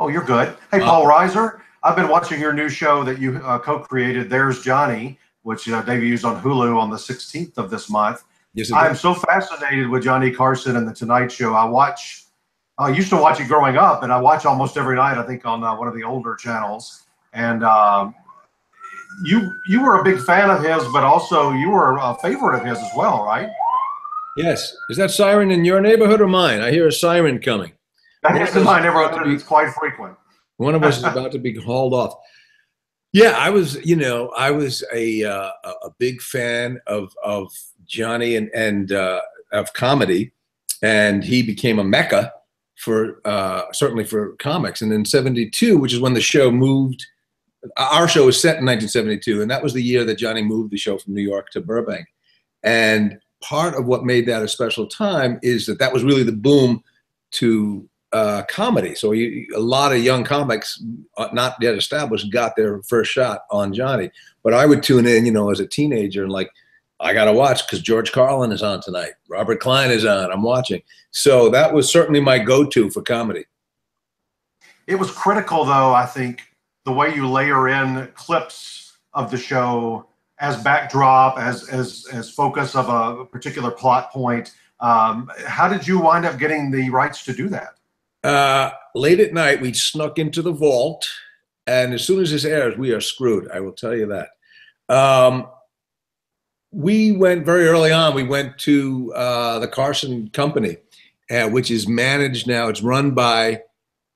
Oh, you're good. Hey, Paul Reiser, I've been watching your new show that you co-created, There's Johnny, which debuts on Hulu on the 16th of this month. Yes, I'm so fascinated with Johnny Carson and The Tonight Show. I used to watch it growing up, and I watch almost every night, I think, on one of the older channels. And you were a big fan of his, but also you were a favorite of his as well, right? Yes. Is that siren in your neighborhood or mine? I hear a siren coming. That is in my neighborhood. It's quite frequent. One of us is about to be hauled off. Yeah, I was a big fan of Johnny and of comedy, and he became a mecca for certainly for comics. And in '72, which is when the show moved, our show was set in 1972, and that was the year that Johnny moved the show from New York to Burbank. And part of what made that a special time is that was really the boom to comedy. So a lot of young comics, not yet established, got their first shot on Johnny. But I would tune in, as a teenager, and like, I got to watch because George Carlin is on tonight. Robert Klein is on. I'm watching. So that was certainly my go-to for comedy. It was critical, though, I think, the way you layer in clips of the show as backdrop, as focus of a particular plot point. How did you wind up getting the rights to do that? Late at night, we snuck into the vault, and as soon as this airs, we are screwed. I will tell you that. We went very early on. We went to the Carson Company, which is managed now. It's run by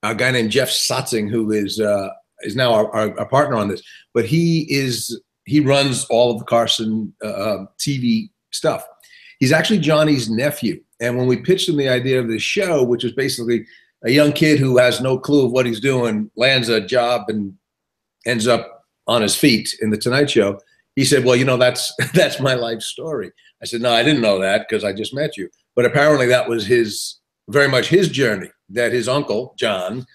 a guy named Jeff Satzing, who is now our partner on this. But he runs all of the Carson TV stuff. He's actually Johnny's nephew. And when we pitched him the idea of this show, which was basically a young kid who has no clue of what he's doing, lands a job and ends up on his feet in The Tonight Show, he said, well, that's my life story. I said, no, I didn't know that because I just met you. But apparently that was very much his journey, that his uncle, John,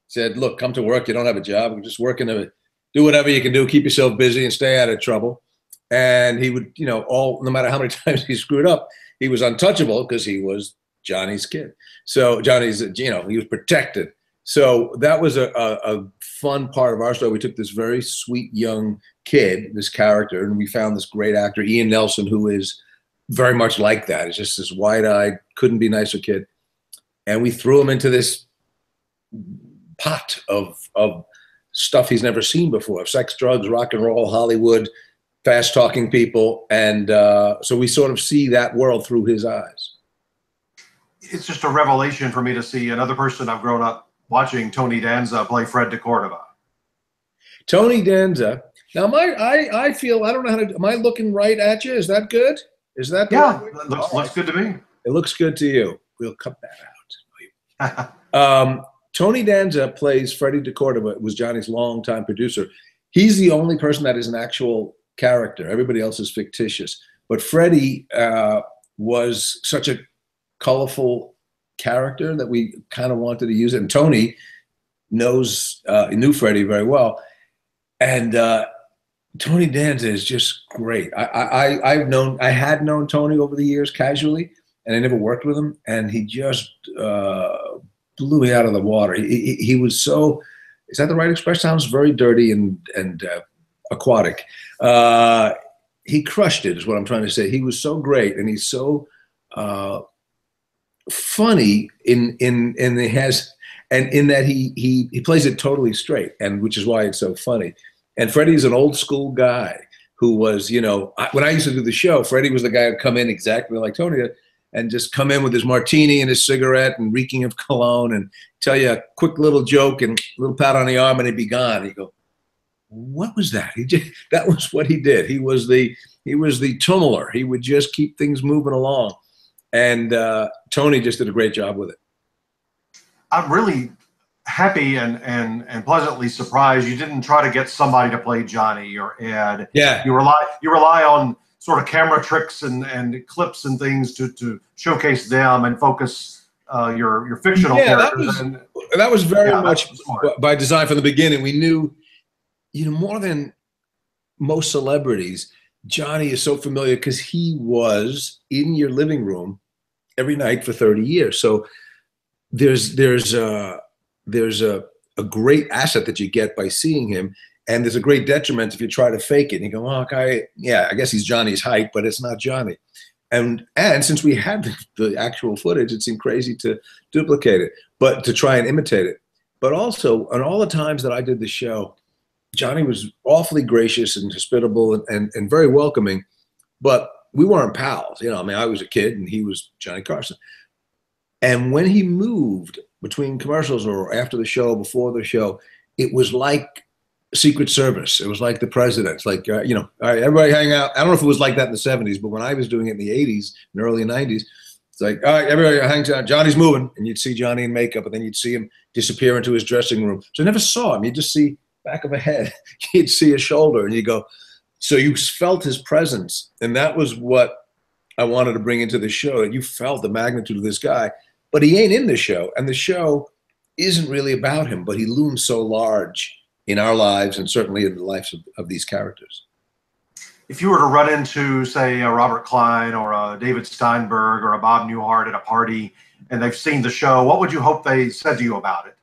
said, look, come to work. You don't have a job. We're just working to do whatever you can do, keep yourself busy and stay out of trouble. And he would, no matter how many times he screwed up, he was untouchable because he was Johnny's kid. So Johnny's, he was protected. So that was a fun part of our story. We took this very sweet young kid, this character, and we found this great actor, Ian Nelson, who is very much like that. He's just this wide-eyed, couldn't be nicer kid. And we threw him into this pot of stuff he's never seen before: sex, drugs, rock and roll, Hollywood, fast-talking people. And so we sort of see that world through his eyes. It's just a revelation for me to see another person I've grown up watching, Tony Danza, play Fred de Cordova. Tony Danza. Now, I feel, I don't know how to, am I looking right at you? Is that good? Is that yeah, it looks good to me. It looks good to you. We'll cut that out. Tony Danza plays Freddie de Cordova. It was Johnny's longtime producer. He's the only person that is an actual character. Everybody else is fictitious. But Freddie was such a colorful character that we kind of wanted to use it. And Tony knew Freddie very well. And Tony Danza is just great. I had known Tony over the years casually, and I never worked with him. And he just blew me out of the water. He was so, is that the right expression? Sounds very dirty and aquatic. He crushed it, is what I'm trying to say. He was so great, and he's so funny in that he plays it totally straight, and which is why it's so funny. And Freddie's an old school guy who was, when I used to do the show, Freddie was the guy who'd come in exactly like Tony did, and just come in with his martini and his cigarette and reeking of cologne and tell you a quick little joke and a little pat on the arm, and he'd be gone. He'd go, what was that? That was what he did. He was the tunneler. He would just keep things moving along. And Tony just did a great job with it. I'm really happy and pleasantly surprised you didn't try to get somebody to play Johnny or Ed. Yeah. You rely on sort of camera tricks and clips and things to showcase them and focus your fictional characters. That was very much by design from the beginning. We knew, more than most celebrities, Johnny is so familiar because he was in your living room every night for 30 years. So there's a a great asset that you get by seeing him. And there's a great detriment if you try to fake it. And you go, oh, okay, yeah, I guess he's Johnny's height, but it's not Johnny. And since we had the actual footage, it seemed crazy to duplicate it, but to try and imitate it. But also, on all the times that I did the show, Johnny was awfully gracious and hospitable and very welcoming, but we weren't pals. You know, I mean, I was a kid and he was Johnny Carson. And when he moved between commercials or after the show, before the show, it was like Secret Service. It was like the president's, like, you know, all right, everybody hang out. I don't know if it was like that in the 70s, but when I was doing it in the 80s and early 90s, it's like, all right, everybody hangs out. Johnny's moving. And you'd see Johnny in makeup, and then you'd see him disappear into his dressing room. So I never saw him. You'd just see back of a head. You'd see a shoulder, and you go, so you felt his presence. And that was what I wanted to bring into the show. And you felt the magnitude of this guy, but he ain't in the show. And the show isn't really about him, but he looms so large in our lives and certainly in the lives of these characters. If you were to run into, say, a Robert Klein or a David Steinberg or a Bob Newhart at a party and they've seen the show, what would you hope they said to you about it?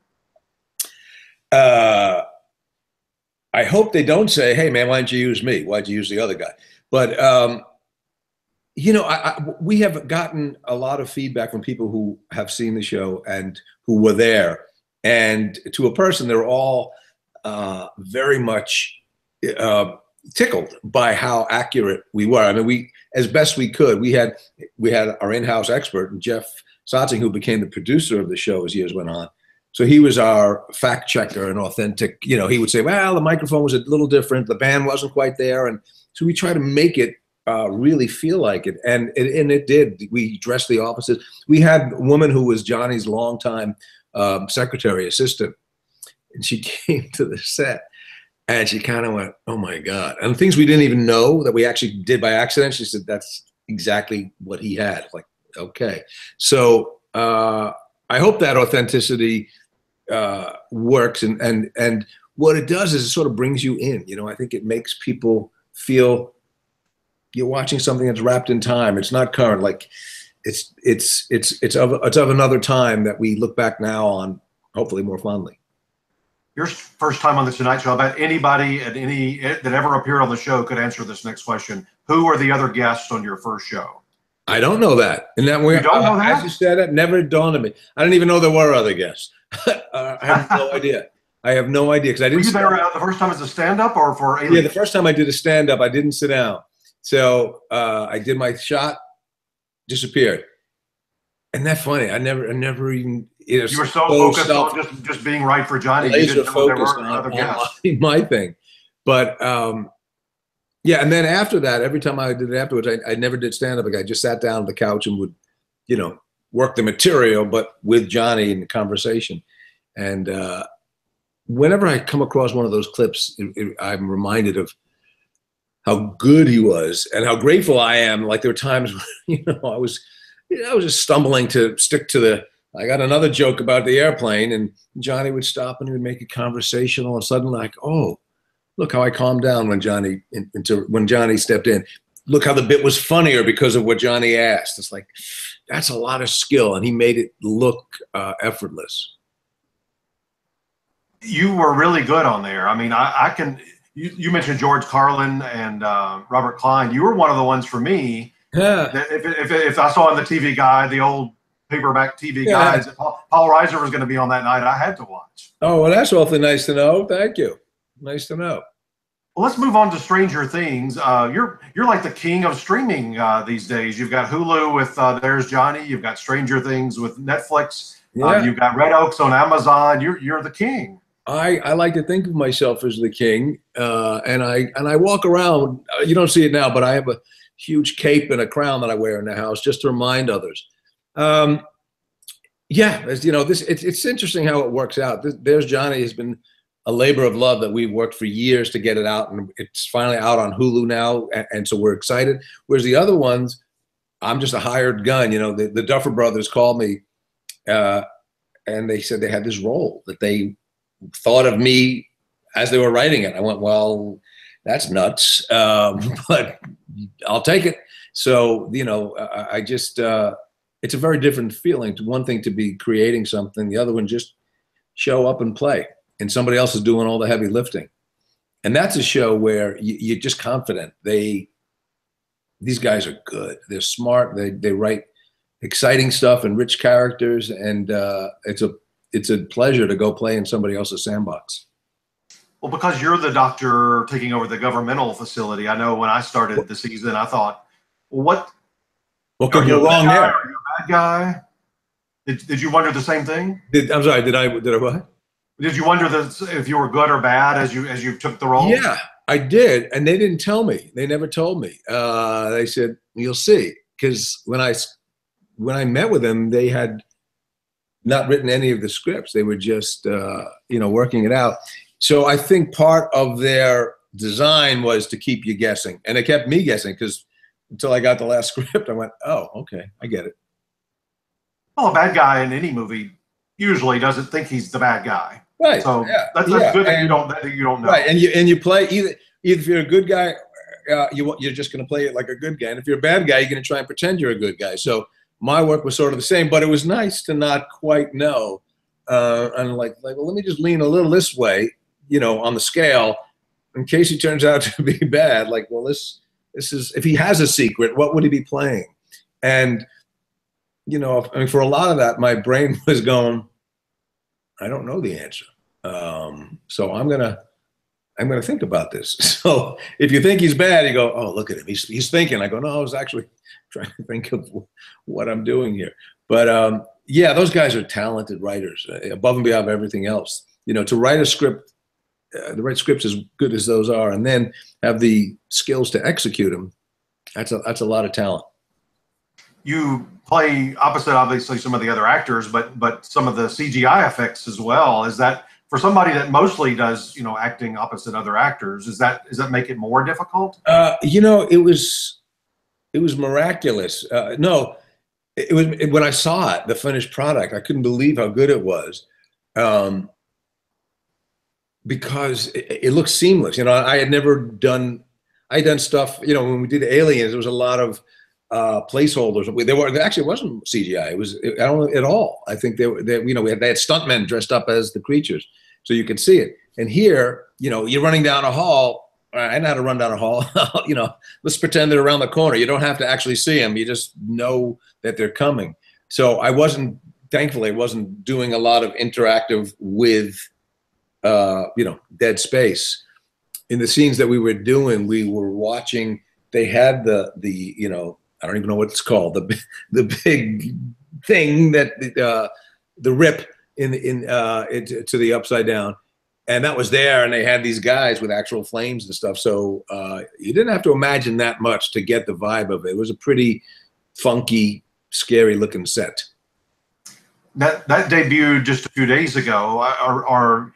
I hope they don't say, hey, man, why didn't you use me? Why'd you use the other guy? But, you know, we have gotten a lot of feedback from people who have seen the show and who were there. And to a person, they're all very much tickled by how accurate we were. I mean, we, as best we could, we had our in-house expert, Jeff Sotzing, who became the producer of the show as years went on. So he was our fact checker and authentic, you know, he would say, well, the microphone was a little different. The band wasn't quite there. And so we try to make it really feel like it. And it did. We dressed the offices. We had a woman who was Johnny's longtime secretary assistant. And she came to the set and she kind of went, oh my God. And things we didn't even know that we actually did by accident. She said, that's exactly what he had. Like, okay. So I hope that authenticity works. And what it does is it sort of brings you in. You know, I think it makes people feel you're watching something that's wrapped in time. It's not current. Like it's of another time that we look back now on, hopefully more fondly. Your first time on the Tonight Show. I bet anybody that ever appeared on the show could answer this next question. Who were the other guests on your first show? I don't know that. And that way, you don't know that? As you said, it never dawned on me. I didn't even know there were other guests. I have no idea. I have no idea because I didn't. Were you there the first time as a stand-up or for Aliens? Yeah, the first time I did a stand-up, I didn't sit down. So I did my shot, disappeared, and that's funny. I never even. You were so focused on just being right for Johnny. Laser focused on my thing, but yeah. And then after that, every time I did it afterwards, I never did stand up. Like I just sat down on the couch and would, you know, work the material, but with Johnny in the conversation. And whenever I come across one of those clips, I'm reminded of how good he was and how grateful I am. Like there were times when, you know, I was just stumbling to stick to the. I got another joke about the airplane, and Johnny would stop and he would make it conversational, and suddenly like, oh, look how I calmed down when Johnny stepped in. Look how the bit was funnier because of what Johnny asked. It's like, that's a lot of skill, and he made it look effortless. You were really good on there. I mean, I can. You mentioned George Carlin and Robert Klein. You were one of the ones for me. Yeah. If I saw on the TV Guide, the old paperback TV guides, Paul Reiser was going to be on that night, I had to watch. Oh, well, that's awfully nice to know. Thank you. Nice to know. Well, let's move on to Stranger Things. You're like the king of streaming these days. You've got Hulu with There's Johnny. You've got Stranger Things with Netflix. Yeah. You've got Red Oaks on Amazon. You're the king. I like to think of myself as the king, and I walk around. You don't see it now, but I have a huge cape and a crown that I wear in the house just to remind others. Yeah, as you know, it's interesting how it works out. There's Johnny has been a labor of love that we've worked for years to get it out, and it's finally out on Hulu now, and so we're excited. Whereas the other ones, I'm just a hired gun. You know, the Duffer Brothers called me, and they said they had this role that they thought of me as they were writing it. I went, well, that's nuts, but I'll take it. So, you know, I just, it's a very different feeling. One thing to be creating something, the other one just show up and play. and somebody else is doing all the heavy lifting. And that's a show where you're just confident. These guys are good. They're smart. They write exciting stuff and rich characters, and it's a pleasure to go play in somebody else's sandbox. Well, because you're the doctor taking over the governmental facility, I know when I started the season, I thought, what could go wrong there? Are you a bad guy? Did you wonder the same thing? I'm sorry. Did I what? Did you wonder if you were good or bad as you took the role? Yeah, I did, and they didn't tell me. They never told me. They said, "You'll see," because when I met with them, they had not written any of the scripts. They were just working it out. So I think part of their design was to keep you guessing, and it kept me guessing because until I got the last script, I went, "Oh, okay, I get it." Well, a bad guy in any movie usually doesn't think he's the bad guy. Right. So that's good that you don't know. Right. And you play either if you're a good guy, you're just going to play it like a good guy. And if you're a bad guy, you're going to try and pretend you're a good guy. So my work was sort of the same, but it was nice to not quite know. And like, well, let me just lean a little this way, on the scale in case he turns out to be bad. Like, well, this is, if he has a secret, what would he be playing? And, for a lot of that, my brain was going, I don't know the answer. So I'm gonna think about this. So if you think he's bad, you go, oh, look at him. He's thinking. I go, no, I was actually trying to think of what I'm doing here. But yeah, those guys are talented writers, above and beyond everything else. To write a script, the right scripts as good as those are, and then have the skills to execute them. That's a lot of talent. You play opposite, obviously, some of the other actors, but some of the CGI effects as well. Is that for somebody that mostly does, acting opposite other actors? Does that make it more difficult? It was miraculous. No, it was when I saw it, the finished product. I couldn't believe how good it was, because it looked seamless. I had done stuff. When we did Aliens, there was a lot of placeholders. There actually wasn't CGI. I don't know at all. I think they had stuntmen dressed up as the creatures, so you could see it. And here, you're running down a hall. I know how to run down a hall. Let's pretend they're around the corner. You don't have to actually see them. You just know that they're coming. So thankfully, I wasn't doing a lot of interactive with, dead space. In the scenes that we were doing, we were watching. They had the I don't even know what it's called. The big thing that the rip to the upside down, and that was there. And they had these guys with actual flames and stuff. So you didn't have to imagine that much to get the vibe of it. It was a pretty funky, scary looking set. That debuted just a few days ago. Are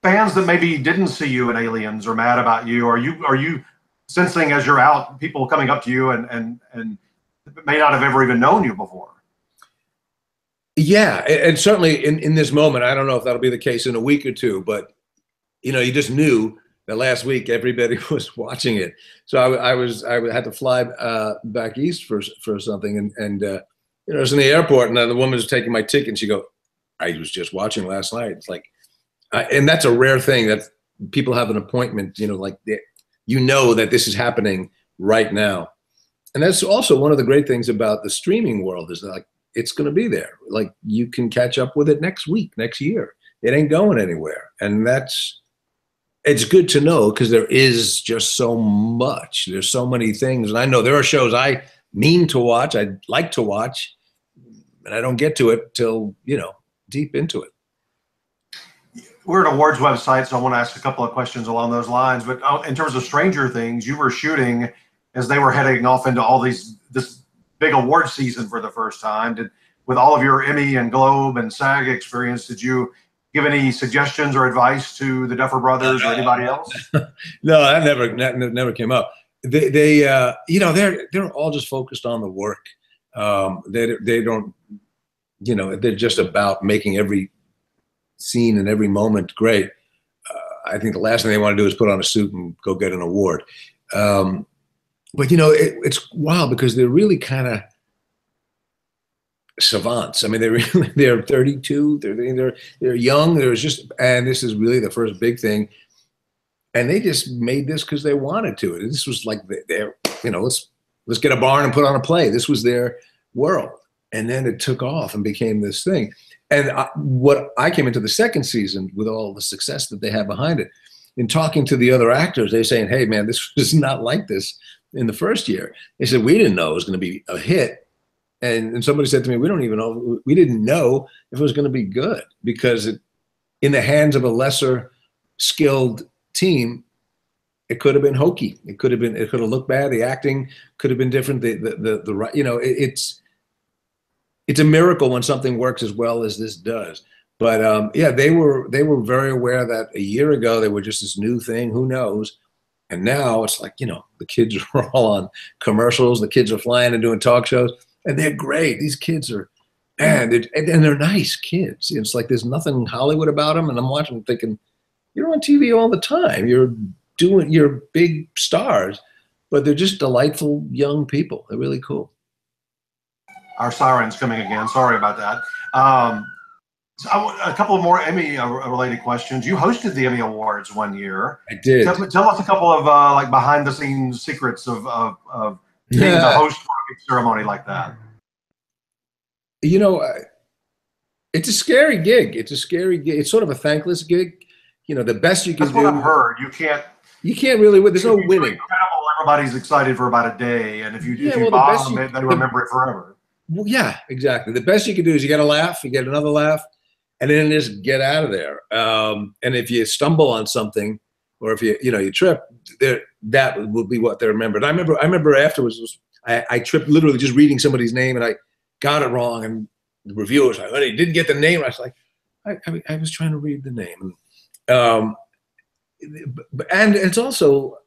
fans that maybe didn't see you in Aliens are mad about you? Are you sensing as you're out, people coming up to you and may not have ever even known you before? Yeah, and certainly in this moment, I don't know if that'll be the case in a week or two, but you just knew that last week everybody was watching it. So I had to fly back east for something, and I was in the airport, and the woman was taking my ticket, and she go, "I was just watching last night." It's like, and that's a rare thing that people have an appointment, like that this is happening right now. And that's also one of the great things about the streaming world is like, it's going to be there. Like you can catch up with it next week, next year. It ain't going anywhere. And it's good to know because there is just so much. There's so many things. And I know there are shows I mean to watch, I'd like to watch, and I don't get to it till, deep into it. We're an awards website, so I want to ask a couple of questions along those lines. But in terms of Stranger Things, you were shooting as they were heading off into all this big award season for the first time. With all of your Emmy and Globe and SAG experience, did you give any suggestions or advice to the Duffer Brothers or anybody else? No, that never came up. They're all just focused on the work. They don't, they're just about making every scene and every moment great. I think the last thing they want to do is put on a suit and go get an award. But it's wild because they're really kind of savants. I mean, they're 32. They're young. There's just, and this is really the first big thing. And they just made this because they wanted to. This was like they're, let's get a barn and put on a play. This was their world. And then it took off and became this thing. And what I came into the second season with all the success that they have behind it. In talking to the other actors, they're saying, hey, man, this was not like this in the first year. They said, we didn't know it was going to be a hit. And somebody said to me, we didn't know if it was going to be good, because in the hands of a lesser skilled team, it could have been hokey. It could have looked bad. The acting could have been different. It's a miracle when something works as well as this does. But yeah, they were very aware that a year ago they were just this new thing. Who knows? And now it's like, the kids are all on commercials. The kids are flying and doing talk shows, and they're great. These kids are, and they're nice kids. It's like there's nothing Hollywood about them. And I'm watching them thinking, you're on TV all the time. You're big stars, but they're just delightful young people. They're really cool. Our siren's coming again. Sorry about that. A couple of more Emmy-related questions. You hosted the Emmy Awards one year. I did. Tell us a couple of like behind-the-scenes secrets of being the host for a big ceremony like that. It's a scary gig. It's sort of a thankless gig. The best you can do. That's what I've heard. You can't really win. There's no winning. Everybody's excited for about a day, and if you bomb it, they remember it forever. Well, yeah, exactly. The best you can do is you get a laugh, you get another laugh, and then just get out of there. And if you stumble on something, or if you trip, that will be what they remember. And I remember afterwards, I tripped literally just reading somebody's name, and I got it wrong, and the reviewer was like, "Oh, he didn't get the name." I was like, I was trying to read the name. And it's also,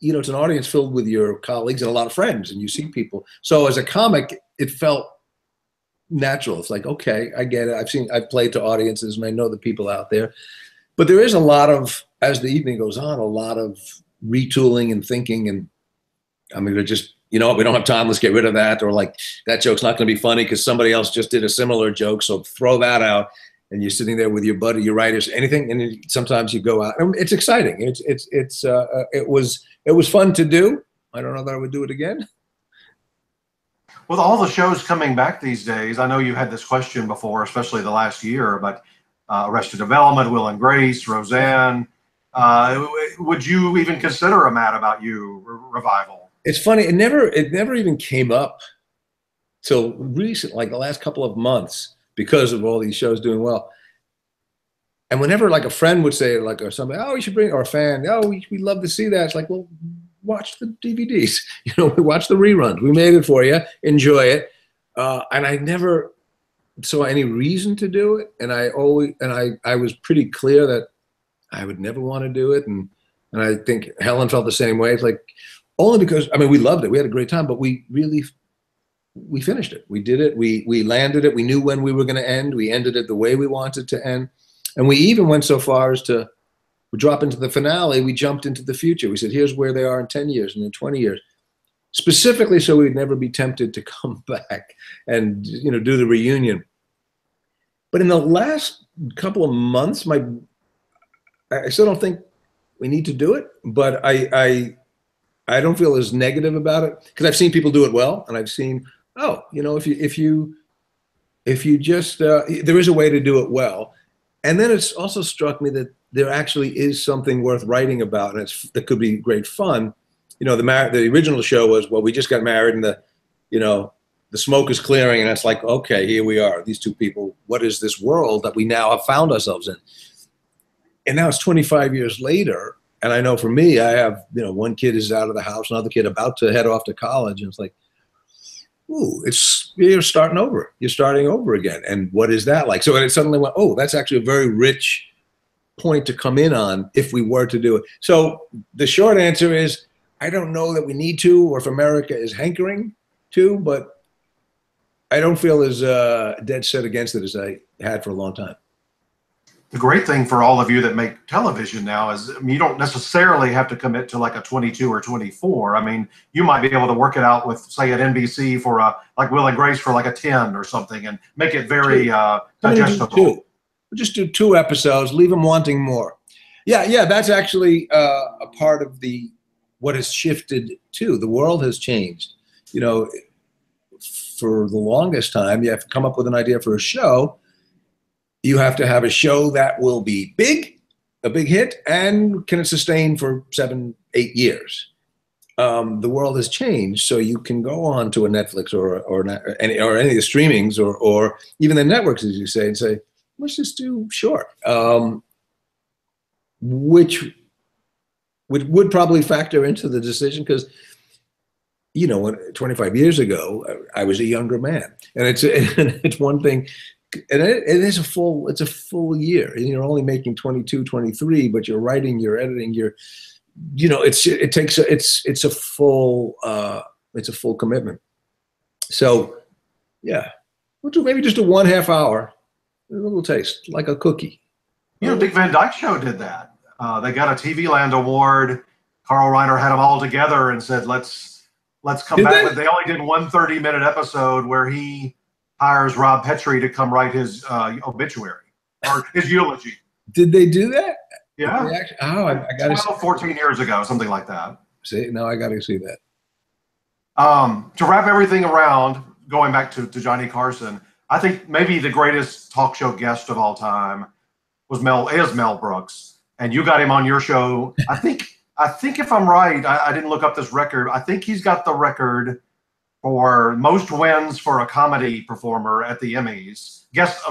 it's an audience filled with your colleagues and a lot of friends, and you see people. So as a comic, it felt natural. It's like, okay, I get it. I've played to audiences, and I know the people out there. But there is a lot of, as the evening goes on, a lot of retooling and thinking. And I mean, they're just, we don't have time. Let's get rid of that. Or like, that joke's not going to be funny because somebody else just did a similar joke. So throw that out. And you're sitting there with your buddy, your writers, anything. And then sometimes you go out. It's exciting. It was fun to do. I don't know that I would do it again. With all the shows coming back these days, I know you had this question before, especially the last year, but Arrested Development, Will and Grace, Roseanne. Would you even consider a Mad About You revival? It's funny. It never even came up till recent, like the last couple of months, because of all these shows doing well. And whenever like a friend would say, like, or somebody, oh, you should bring, or a fan, oh, we'd love to see that. It's like, well, watch the DVDs, we watch the reruns. We made it for you. Enjoy it. And I never saw any reason to do it. And I was pretty clear that I would never want to do it. And I think Helen felt the same way. It's like, only because, I mean, we loved it. We had a great time, but we finished it. We did it. We landed it. We knew when we were going to end. We ended it the way we wanted to end. And we even went so far as to drop into the finale. We jumped into the future. We said, here's where they are in 10 years and in 20 years, specifically so we'd never be tempted to come back and, do the reunion. But in the last couple of months, I still don't think we need to do it, but I don't feel as negative about it because I've seen people do it well. And I've seen, if you just, there is a way to do it well. And then it's also struck me that there actually is something worth writing about, and that could be great fun. The original show was, well, we just got married, and the smoke is clearing, and it's like, okay, here we are, these two people. What is this world that we now have found ourselves in? And now it's 25 years later, and I know for me, I have, one kid is out of the house, another kid about to head off to college, and it's like, ooh, you're starting over. You're starting over again. And what is that like? So it suddenly went, oh, that's actually a very rich point to come in on if we were to do it. So the short answer is, I don't know that we need to, or if America is hankering to, but I don't feel as dead set against it as I had for a long time. The great thing for all of you that make television now is, I mean, you don't necessarily have to commit to like a 22 or 24. I mean, you might be able to work it out with, say, at NBC for like Will and Grace for like a 10 or something, and make it very digestible. Just do 2 episodes, leave them wanting more. Yeah, that's actually a part of what has shifted too. The world has changed. You know, for the longest time, you have to come up with an idea for a show. You have to have a show that will be big, a big hit, and can it sustain for 7, 8 years. The world has changed, so you can go on to a Netflix or any of the streamings or even the networks, as you say, and say, let's just do short, which would probably factor into the decision because, you know, 25 years ago, I was a younger man, and it's one thing. And it's a full year, and you're only making 22, 23, but you're writing, you're editing, it's a full commitment. So yeah, we'll do maybe just a 1/2 hour, a little taste, like a cookie. You know, Dick Van Dyke Show did that. They got a TV Land award. Carl Reiner had them all together and said, let's come back. But they only did one 30-minute episode where he hires Rob Petrie to come write his obituary or his eulogy. Did they do that? Yeah. I got to 14 years ago, something like that. See, now I got to see that. To wrap everything around, going back to Johnny Carson, I think maybe the greatest talk show guest of all time is Mel Brooks, and you got him on your show. I think if I'm right, I didn't look up this record. I think he's got the record for most wins for a comedy performer at the Emmys. Guest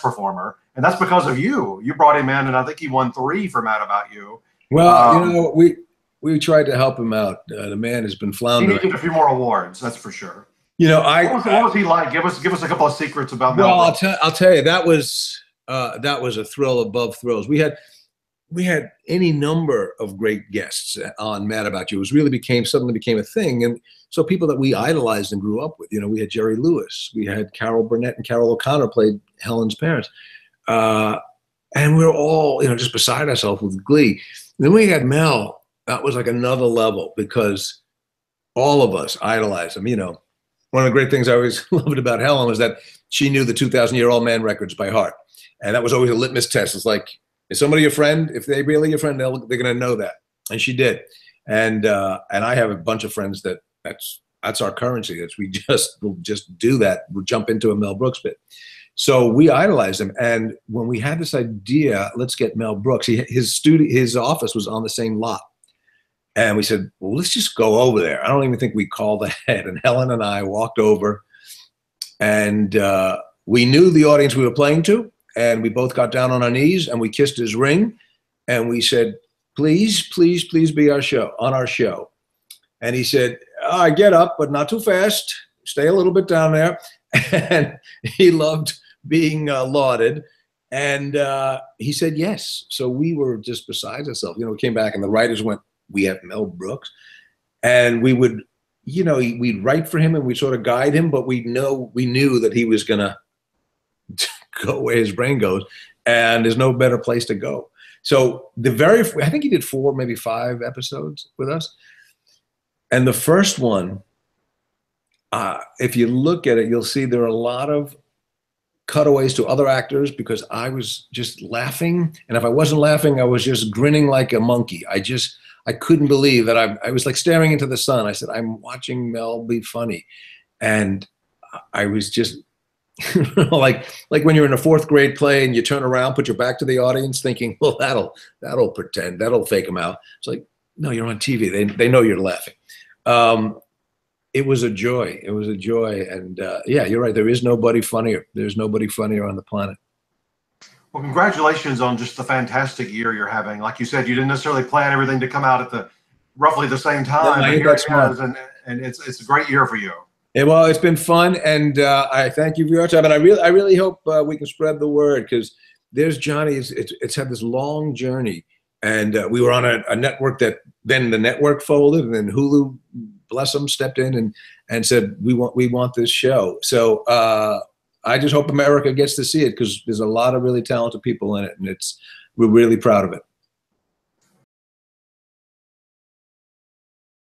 performer. And that's because of you. You brought him in, and I think he won 3 for Mad About You. Well, you know, we tried to help him out. The man has been floundering. He needed a few more awards, that's for sure. You know, what was he like? Give us a couple of secrets about Mel. Well, I'll tell you, that was a thrill above thrills. We had any number of great guests on Mad About You. It suddenly became a thing. And so people that we idolized and grew up with, you know, we had Jerry Lewis, we had Carol Burnett, and Carol O'Connor played Helen's parents. And we were all, you know, just beside ourselves with glee. And then we had Mel. That was like another level because all of us idolized him. You know, one of the great things I always loved about Helen was that she knew the 2,000-Year-Old Man records by heart. And that was always a litmus test. It's like, is somebody your friend? If they really your friend, they're going to know that. And she did. And I have a bunch of friends that's our currency. We'll just do that. We'll jump into a Mel Brooks bit. So we idolized him. And when we had this idea, let's get Mel Brooks, his office was on the same lot. And we said, well, let's just go over there. I don't even think we called ahead. And Helen and I walked over, and we knew the audience we were playing to. And we both got down on our knees and we kissed his ring. And we said, please, please, please be on our show. And he said, get up, but not too fast. Stay a little bit down there. And he loved being lauded. And he said yes. So we were just beside ourselves. You know, we came back and the writers went, we have Mel Brooks. And we would, you know, we'd write for him and we'd sort of guide him, but we knew that he was going to go where his brain goes. And there's no better place to go. So I think he did 4, maybe 5 episodes with us. And the first one, if you look at it, you'll see there are a lot of cutaways to other actors because I was just laughing. And if I wasn't laughing, I was just grinning like a monkey. I couldn't believe that I was like staring into the sun. I said, I'm watching Mel be funny. And I was just like when you're in a 4th grade play and you turn around, put your back to the audience thinking, well, that'll pretend, that'll fake them out. It's like, no, you're on TV. They know you're laughing. It was a joy. It was a joy. And yeah, you're right. There is nobody funnier. There's nobody funnier on the planet. Well, congratulations on just the fantastic year you're having. Like you said, you didn't necessarily plan everything to come out at roughly the same time. Yeah, here it is, and it's a great year for you. Yeah, well, it's been fun, and I thank you for your time. And I really hope we can spread the word because there's Johnny. It's had this long journey, and we were on a network that then the network folded, and then Hulu, bless them, stepped in and said we want this show. So I just hope America gets to see it because there's a lot of really talented people in it, and we're really proud of it.